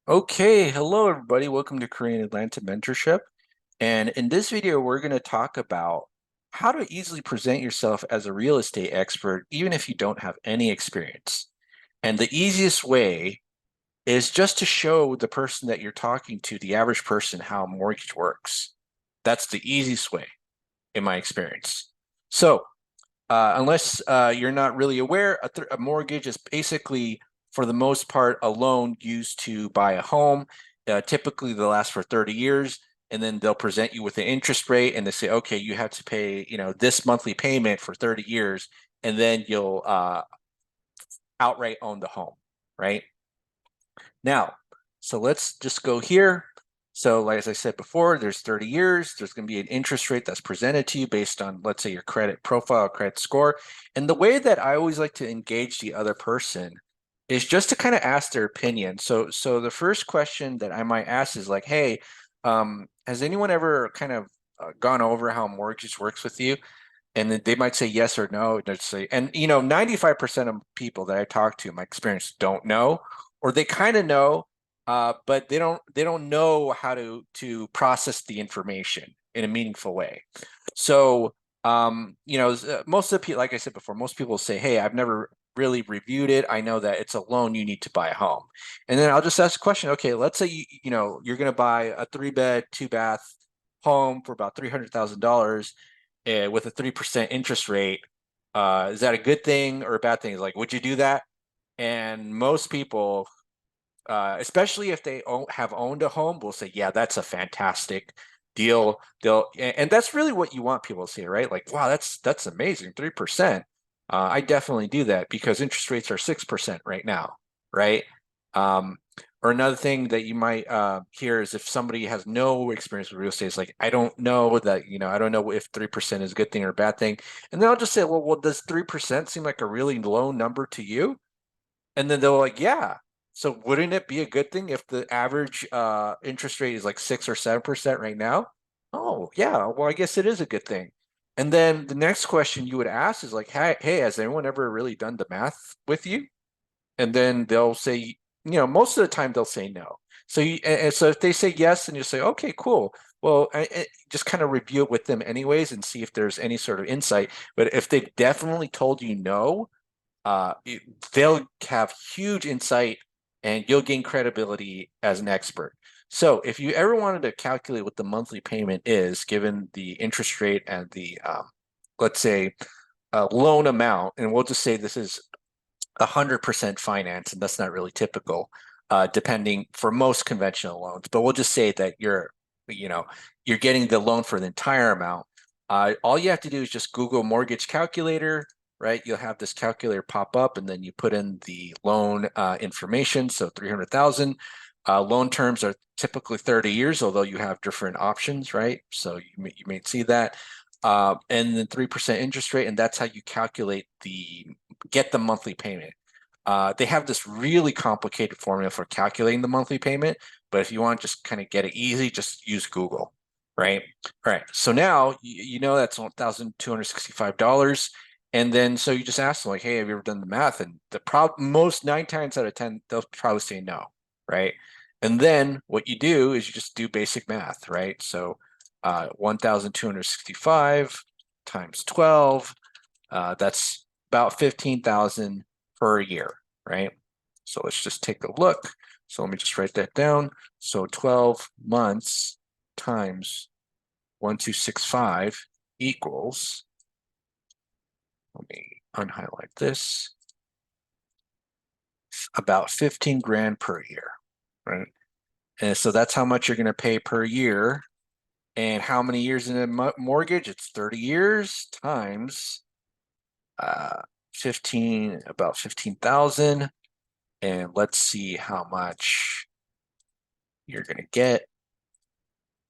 Okay, hello everybody. Welcome to Korean Atlanta Mentorship. And in this video, we're going to talk about how to easily present yourself as a real estate expert, even if you don't have any experience. And the easiest way is just to show the person that you're talking to, the average person, how mortgage works. That's the easiest way, in my experience. So unless you're not really aware, a mortgage is basically, for the most part, a loan used to buy a home. Typically, they'll last for 30 years, and then they'll present you with an interest rate, and they say, okay, you have to pay, this monthly payment for 30 years, and then you'll outright own the home, right? Now, so let's just go here. So, like as I said before, there's 30 years. There's going to be an interest rate that's presented to you based on, let's say, your credit profile, credit score. And the way that I always like to engage the other person is just to kind of ask their opinion. So the first question that I might ask is like, hey, has anyone ever kind of gone over how mortgage works with you? And then they might say yes or no. They'd say, and 95% of people that I talk to, my experience, don't know, or they kind of know, but they don't know how to process the information in a meaningful way. So most of the people, like I said before, most people say, hey, I've never really reviewed it. I know that it's a loan you need to buy a home. And then I'll just ask a question. Okay, let's say you're going to buy a 3-bed, 2-bath home for about $300,000 with a 3% interest rate. Is that a good thing or a bad thing? Like, would you do that? And most people, especially if they have owned a home, will say, yeah, that's a fantastic deal. And that's really what you want people to say, right? Like, wow, that's amazing, 3%. I definitely do that because interest rates are 6% right now, right? Um, or another thing that you might hear is if somebody has no experience with real estate, it's like, I don't know that, I don't know if 3% is a good thing or a bad thing. And then I'll just say, well, does 3% seem like a really low number to you? And then they're like, yeah. So wouldn't it be a good thing if the average interest rate is like 6 or 7% right now? Oh, yeah. Well, I guess it is a good thing. And then the next question you would ask is like, hey, has anyone ever really done the math with you? And then they'll say, most of the time they'll say no. So and so if they say yes, and you say, okay, cool. Well, just kind of review it with them anyways and see if there's any sort of insight. But if they definitely told you no, uh, they'll have huge insight and you'll gain credibility as an expert. So if you ever wanted to calculate what the monthly payment is, given the interest rate and the, let's say, loan amount, and we'll just say this is 100% finance, and that's not really typical, depending for most conventional loans. But we'll just say that you know, you're getting the loan for the entire amount. All you have to do is just Google mortgage calculator, right? You'll have this calculator pop up, and then you put in the loan information. So 300,000. Loan terms are typically 30 years, although you have different options, right? So you may see that. And then 3% interest rate, and that's how you calculate get the monthly payment. They have this really complicated formula for calculating the monthly payment, but if you want to just kind of get it easy, just use Google, right? All right. So now you know that's $1,265. And then so you just ask them like, hey, have you ever done the math? And the most 9 times out of 10, they'll probably say no, right? And then what you do is you just do basic math, right? So 1,265 times 12, that's about 15,000 per year, right? So let's just take a look. So let me just write that down. So 12 months times 1,265 equals, let me unhighlight this, about 15 grand per year, right? And so that's how much you're going to pay per year. And how many years in a mortgage? It's 30 years times 15, about 15,000. And let's see how much you're going to get.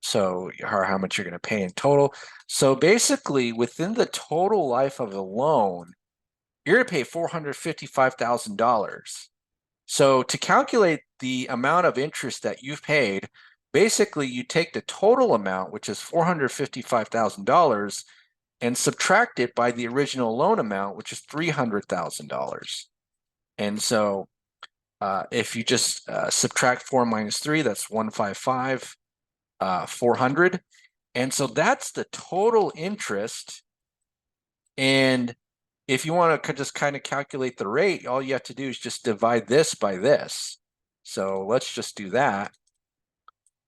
So, or how much you're going to pay in total. So basically, within the total life of the loan, you're going to pay $455,000. So to calculate the amount of interest that you've paid, basically you take the total amount, which is $455,000, and subtract it by the original loan amount, which is $300,000. And so If you just subtract 4 minus 3, that's 155, 400. And so that's the total interest. And if you want to just kind of calculate the rate, all you have to do is just divide this by this. So let's just do that.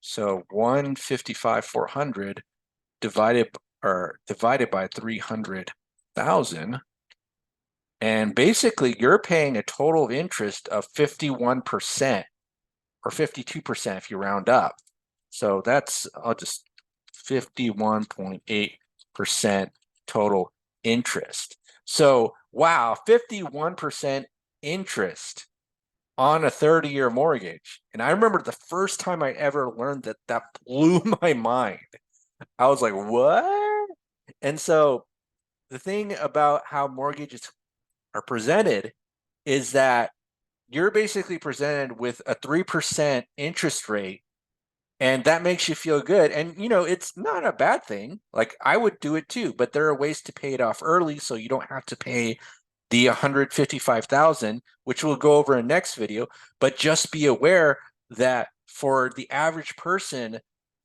So 155, 400 divided by 300,000. And basically you're paying a total of interest of 51% or 52% if you round up. So that's, I'll just 51.8% total interest. So wow, 51% interest on a 30-year mortgage. And I remember the first time I ever learned that, that blew my mind. I was like, what? And so the thing about how mortgages are presented is that you're basically presented with a 3% interest rate, and that makes you feel good. And you know, it's not a bad thing. Like I would do it too, but there are ways to pay it off early so you don't have to pay the 155,000, which we'll go over in next video. But just be aware that for the average person,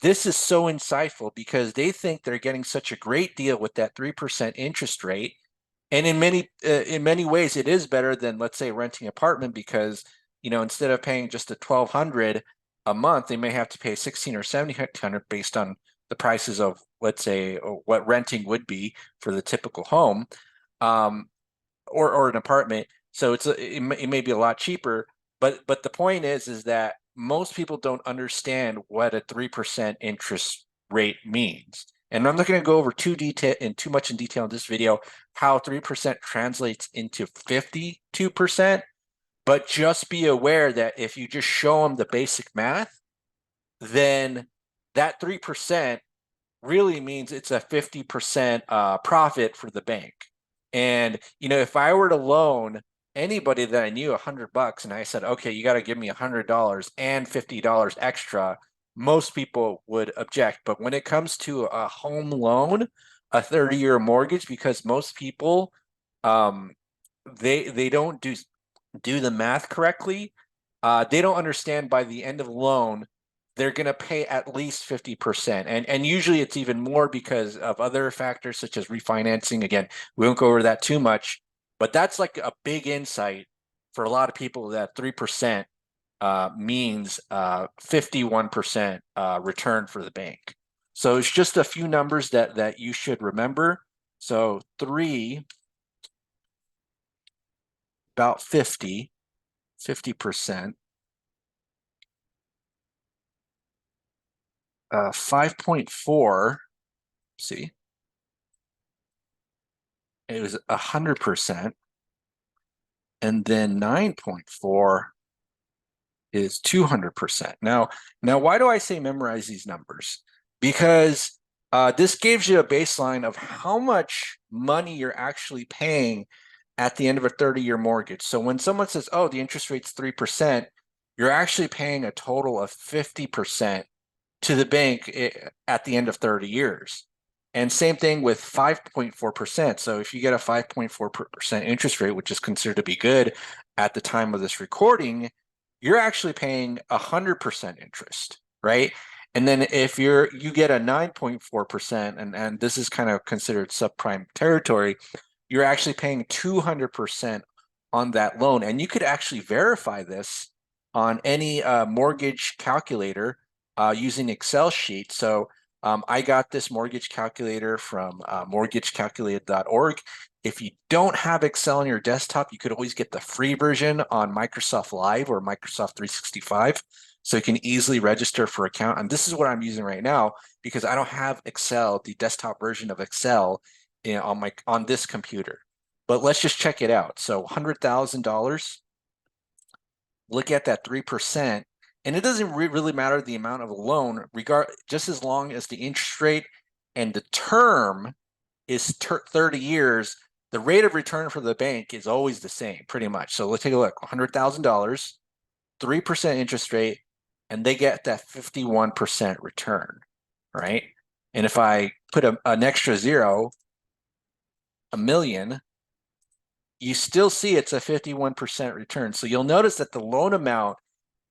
this is so insightful because they think they're getting such a great deal with that 3% interest rate. And in many ways, it is better than, let's say, renting an apartment, because you know, instead of paying just a 1,200 a month, they may have to pay 16 or 1,700 based on the prices of, let's say, what renting would be for the typical home. Or an apartment. So it may be a lot cheaper, but the point is that most people don't understand what a 3% interest rate means. And I'm not going to go over too much in detail in this video how 3% translates into 52%, but just be aware that if you just show them the basic math, then that 3% really means it's a 50% profit for the bank. And you know, if I were to loan anybody that I knew $100 and I said, okay, you got to give me $100 and $50 extra, most people would object. But when it comes to a home loan, a 30-year mortgage, because most people they don't do the math correctly, they don't understand by the end of the loan they're going to pay at least 50%. And usually it's even more because of other factors such as refinancing. Again, we won't go over that too much, but that's like a big insight for a lot of people, that 3% means 51% return for the bank. So it's just a few numbers that you should remember. So 3, about 50%. 5.4, see, it was 100%, and then 9.4 is 200%. Now, why do I say memorize these numbers? Because this gives you a baseline of how much money you're actually paying at the end of a 30-year mortgage. So when someone says, oh, the interest rate's 3%, you're actually paying a total of 50% to the bank at the end of 30 years. And same thing with 5.4%. So if you get a 5.4% interest rate, which is considered to be good at the time of this recording, you're actually paying 100% interest, right? And then if you get a 9.4%, and this is kind of considered subprime territory, you're actually paying 200% on that loan. And you could actually verify this on any mortgage calculator using Excel sheet. So I got this mortgage calculator from mortgagecalculator.org. If you don't have Excel on your desktop, you could always get the free version on Microsoft Live or Microsoft 365. So you can easily register for account. And this is what I'm using right now because I don't have Excel, the desktop version of Excel, on this computer. But let's just check it out. So $100,000, look at that 3%. And it doesn't really matter the amount of a loan, just as long as the interest rate and the term is 30 years, the rate of return for the bank is always the same, pretty much. So let's take a look. $100,000, 3% interest rate, and they get that 51% return, right? And if I put an extra zero, $1 million, you still see it's a 51% return. So you'll notice that the loan amount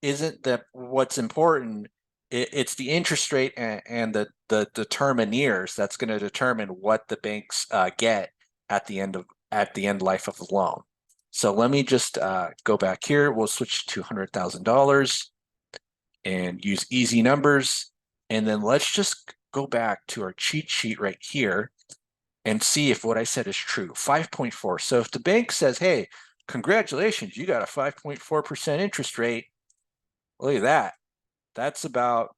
isn't that what's important. It's the interest rate and the term in years that's going to determine what the banks get at the end life of the loan. So let me just go back here. We'll switch to $200,000 and use easy numbers. And then let's just go back to our cheat sheet right here and see if what I said is true. 5.4. So if the bank says, hey, congratulations, you got a 5.4% interest rate. Look at that. That's about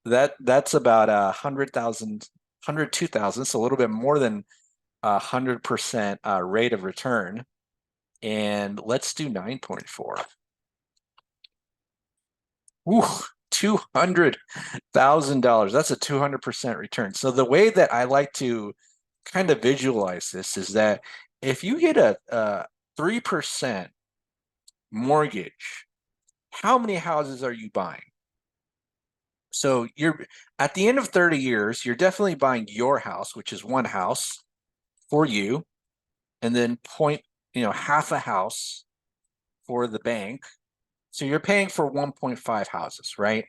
that's about 100,000, 102,000. So a little bit more than 100% rate of return. And let's do 9.4. Ooh, $200,000. That's a 200% return. So the way that I like to kind of visualize this is that if you get a 3% mortgage, how many houses are you buying? So you're at the end of 30 years, you're definitely buying your house, which is one house for you, and then half a house for the bank. So you're paying for 1.5 houses, right?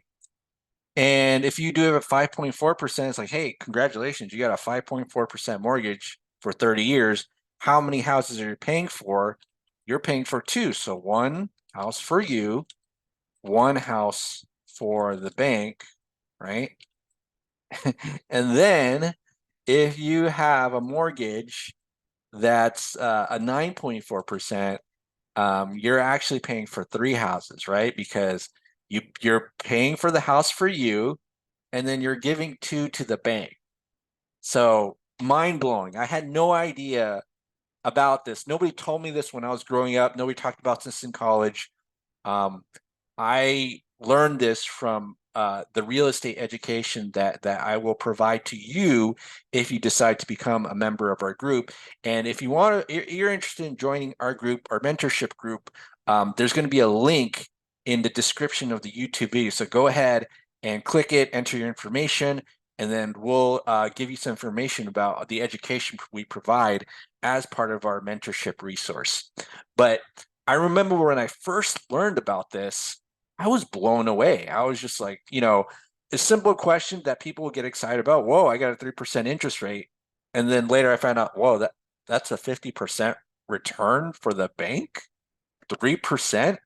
And if you do have a 5.4%, it's like, hey, congratulations, you got a 5.4% mortgage for 30 years. How many houses are you paying for? You're paying for two. So one house for you, one house for the bank, right? And then if you have a mortgage that's a 9.4%, you're actually paying for three houses, right? Because you're paying for the house for you, and then you're giving two to the bank. So mind blowing. I had no idea about this. Nobody told me this when I was growing up. Nobody talked about this in college. I learned this from the real estate education that I will provide to you if you decide to become a member of our group. And if you're interested in joining our group, our mentorship group, there's going to be a link in the description of the YouTube video. So go ahead and click it, enter your information, and then we'll give you some information about the education we provide as part of our mentorship resource. But I remember when I first learned about this, I was blown away. I was just like, a simple question that people will get excited about. Whoa, I got a 3% interest rate. And then later I found out, whoa, that's a 50% return for the bank? 3%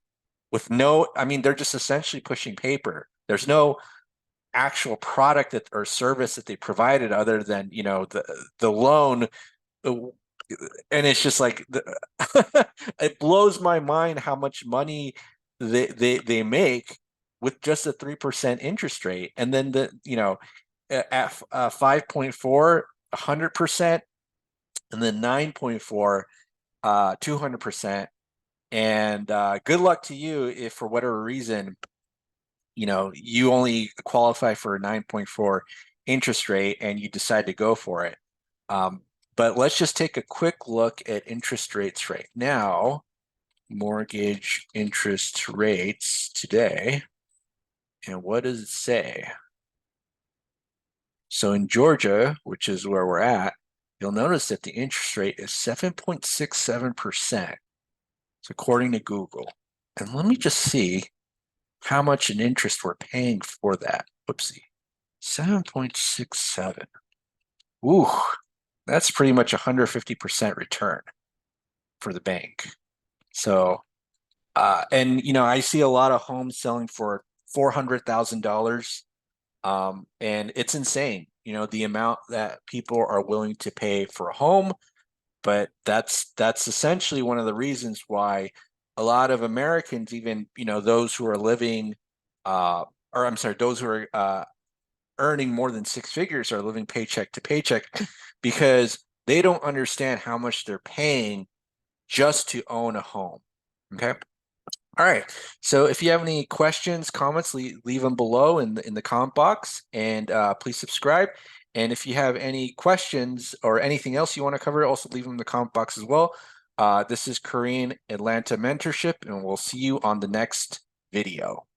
with they're just essentially pushing paper. There's no actual product or service that they provided other than, the loan. And it's just like it blows my mind how much money they make with just a 3% interest rate, and then at 5.4, 100%, and then 9.4, 200%. And good luck to you if for whatever reason you only qualify for a 9.4 interest rate and you decide to go for it. But let's just take a quick look at interest rates right now. Mortgage interest rates today. And what does it say? So in Georgia, which is where we're at, you'll notice that the interest rate is 7.67%. It's according to Google. And let me just see how much in interest we're paying for that. Whoopsie. 7.67. Ooh, that's pretty much 150% return for the bank. So, and I see a lot of homes selling for $400,000, and it's insane. The amount that people are willing to pay for a home, but that's essentially one of the reasons why a lot of Americans, even those who are living, those who are earning more than six figures, are living paycheck to paycheck because they don't understand how much they're paying just to own a home. Okay. All right. So if you have any questions, comments, leave them below in the comment box, and please subscribe. And if you have any questions or anything else you want to cover, also leave them in the comment box as well. This is Korean Atlanta Mentorship, and we'll see you on the next video.